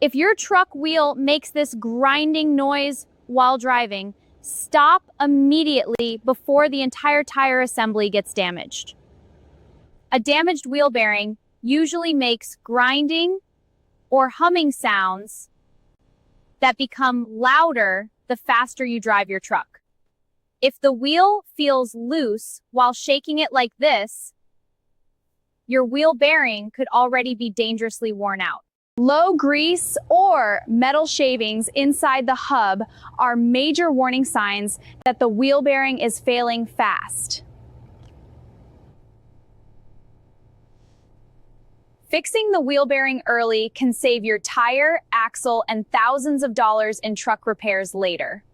If your truck wheel makes this grinding noise while driving, stop immediately before the entire tire assembly gets damaged. A damaged wheel bearing usually makes grinding or humming sounds that become louder the faster you drive your truck. If the wheel feels loose while shaking it like this, your wheel bearing could already be dangerously worn out. Low grease or metal shavings inside the hub are major warning signs that the wheel bearing is failing fast. Fixing the wheel bearing early can save your tire, axle, and thousands of dollars in truck repairs later.